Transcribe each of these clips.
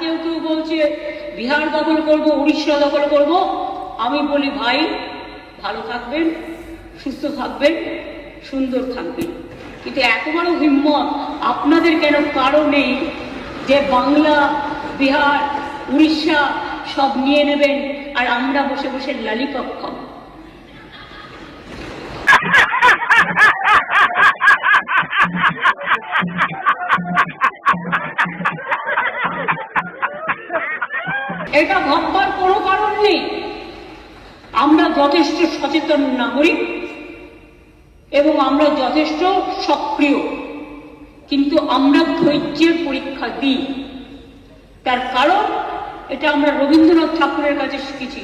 কেউ কেউ বলছে বিহার দখল করব, উড়িষ্যা দখল করব। আমি বলি ভাই, ভালো থাকবেন, সুস্থ থাকবেন, সুন্দর থাকবেন, কিন্তু এত বড় হিম্মত আপনাদের কেন কারো নেই যে বাংলা, বিহার, উড়িষ্যা সব নিয়ে নেবেন আর আমরা বসে বসে লালিপপ খাবো? এটা ভাববার কোনো কারণ নেই। আমরা যথেষ্ট সচেতন নাগরিক এবং আমরা যথেষ্ট সক্রিয়, কিন্তু আমরা ধৈর্যের পরীক্ষা দিই। তার কারণ এটা আমরা রবীন্দ্রনাথ ঠাকুরের কাছে শিখেছি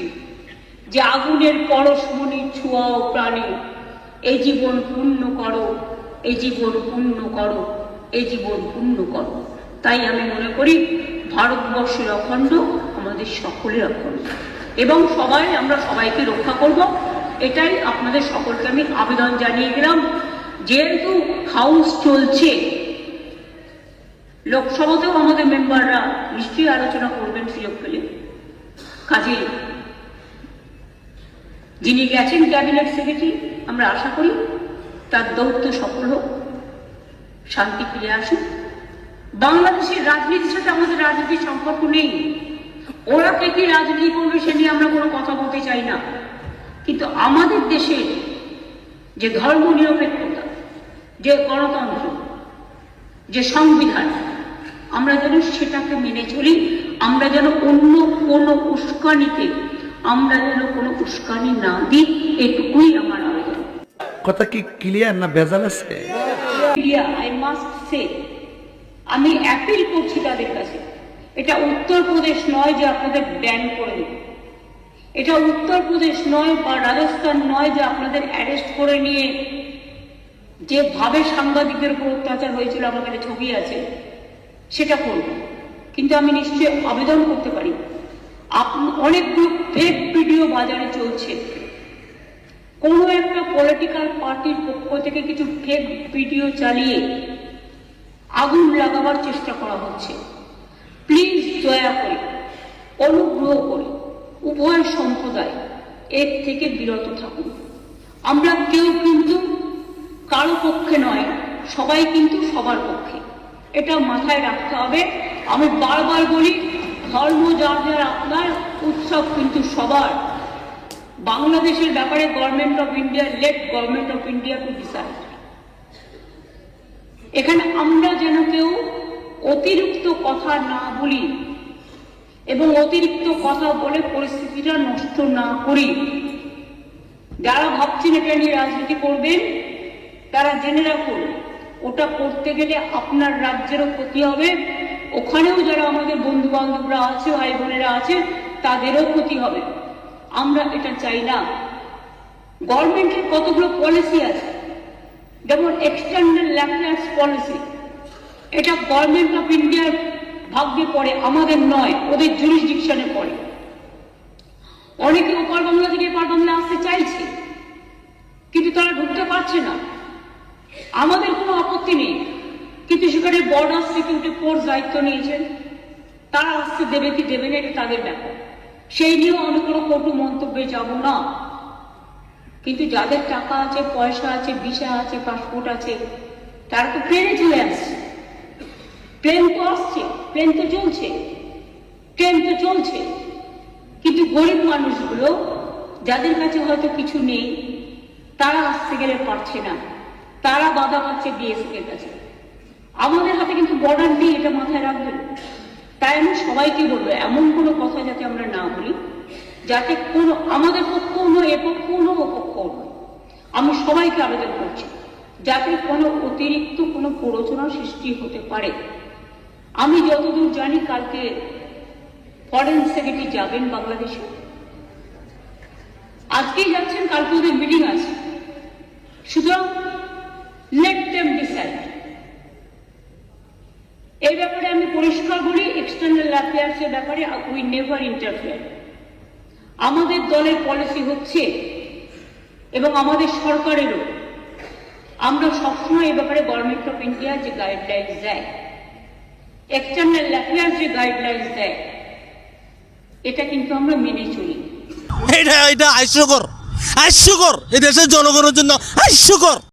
যে আগুনের পরশমণি ছোঁয়াও প্রাণী, এই জীবন পূর্ণ করো, এই জীবন পূর্ণ করো, এই জীবন পূর্ণ করো। তাই আমি মনে করি ভারতবর্ষের অখণ্ড আমাদের সকলের অখণ্ড, এবং আমরা সবাইকে রক্ষা করব। এটাই আপনাদের সকলকে আমি আবেদন জানিয়ে গেলাম। যেহেতু হাউস চলছে, লোকসভাতেও আমাদের মেম্বাররা নিশ্চয়ই আলোচনা করবেন সুযোগ পেলে। কাজে যিনি গেছেন ক্যাবিনেট সেক্রেটারি, আমরা আশা করি তার দৌত্য সফল হোক, শান্তি ফিরে আসুক। বাংলাদেশের রাজনীতির সাথে আমাদের রাজনীতির সম্পর্ক নেই। ওরা কে কি রাজনীতি করবে সে নিয়ে আমরা কোনো কথা বলতে চাই না, কিন্তু আমাদের দেশের যে ধর্ম নিরপেক্ষতা, যে গণতন্ত্র, যে সংবিধান, আমরা যেন সেটাকে মেনে চলি। আমরা যেন অন্য কোনো উস্কানিতে কোনো উস্কানি না দিই, এটুকুই আমার আবেদন। কথা কি ক্লিয়ার না ভেজাল আছে? আই মাস্ট সে, আমি অ্যাপিল করছি তাদের কাছে, এটা উত্তরপ্রদেশ নয় যে আপনাদের ব্যান করে দেবে, এটা উত্তরপ্রদেশ নয় বা রাজস্থান নয় যে আপনাদের অ্যারেস্ট করে নিয়ে যেভাবে সাংবাদিকদের উপর অত্যাচার হয়েছিল, আমার কাছে ছবি আছে, সেটা করব। কিন্তু আমি নিশ্চয়ই আবেদন করতে পারি, অনেকগুলো ফেক ভিডিও বাজারে চলছে, কোনো একটা পলিটিক্যাল পার্টির পক্ষ থেকে কিছু ফেক ভিডিও চালিয়ে আগুন লাগাবার চেষ্টা করা হচ্ছে। প্লিজ দয়া করে, অনুগ্রহ করে উভয় সম্প্রদায় এর থেকে বিরত থাকুন। আমরা কেউ কিন্তু কারো পক্ষে নয়, সবাই কিন্তু সবার পক্ষে, এটা মাথায় রাখতে হবে। আমি বারবার বলি, ধর্ম যার যার আপনার, উৎসব কিন্তু সবার। বাংলাদেশের ব্যাপারে government of India, late government of India to decide. এখানে আমরা যেন কেউ অতিরিক্ত কথা না বলি এবং অতিরিক্ত কথা বলে পরিস্থিতিটা নষ্ট না করি। যারা ভাবছেন এটা নিয়ে রাজনীতি করবেন, তারা জেনে রাখুন, ওটা করতে গেলে আপনার রাজ্যেরও ক্ষতি হবে, ওখানেও যারা আমাদের বন্ধু বান্ধবরা আছে, ভাই বোনেরা আছে, তাদেরও ক্ষতি হবে। আমরা এটা চাই না। গভর্নমেন্টের কতগুলো পলিসি আছে, যেমন এক্সটার্নাল অ্যাফেয়ার্স পলিসি, এটা গভর্নমেন্ট অফ ইন্ডিয়ার ভাগ্যে পড়ে, আমাদের নয়, ওদের জুরিসডিকশনে পড়ে। অনেকে ওপার বাংলা থেকে এপার বাংলা আসতে চাইছে, কিন্তু তারা ঢুকতে পারছে না। আমাদের কোনো আপত্তি নেই, কিন্তু সেখানে বর্ডার সিকিউরিটি ফোর্স দায়িত্ব নিয়েছেন, তারা আসতে দেবে কি দেবে না এটা তাদের ব্যাপার, সেই নিয়েও আমি কোনো কটু মন্তব্যে যাব না। কিন্তু যাদের টাকা আছে, পয়সা আছে, ভিসা আছে, পাসপোর্ট আছে, তারা তো প্লেনে চলে আসছে। প্লেন তো আসছে, প্লেন তো চলছে, ট্রেন তো চলছে, কিন্তু গরিব মানুষগুলো যাদের কাছে হয়তো কিছু নেই, তারা আসতে গেলে পারছে না, তারা বাধা পাচ্ছে বিএসএফ এর কাছে। আমাদের হাতে কিন্তু বর্ডার নেই, এটা মাথায় রাখবেন। তাই আমি সবাইকে বলবো, এমন কোনো কথা যাতে আমরা না বলি, যাতে কোনো আমাদের পক্ষও নয়, এ পক্ষও নয়, ও পক্ষও নয়। আমি সবাইকে আবেদন করছি যাতে কোনো অতিরিক্ত কোনো প্ররোচনা সৃষ্টি হতে পারে। আমি যতদূর জানি কালকে ফরেন সেক্রেটারি যাবেন বাংলাদেশে, আজকেই যাচ্ছেন, কালকে ওদের মিটিং আছে। সুতরাং লেট দেম ডিসাইড। এই ব্যাপারে আমি পরিষ্কার বলি, এক্সটার্নাল অ্যাফেয়ার্স এর ব্যাপারে উই নেভার ইন্টারফেয়ার। আমাদের দলের পলিসি হচ্ছে, এবং আমাদের সরকারেরও, আমরা সবসময় এই ব্যাপারে গভর্নমেন্ট অফ ইন্ডিয়া যে গাইডলাইন্স দেয় এক্সটার্নাল অ্যাফেয়ার্স যে গাইডলাইন্স দেয় এটা কিন্তু আমরা মেনে চলি। এটা হাস্যকর, হাস্যকর, এই দেশের জনগণের জন্য হাস্যকর।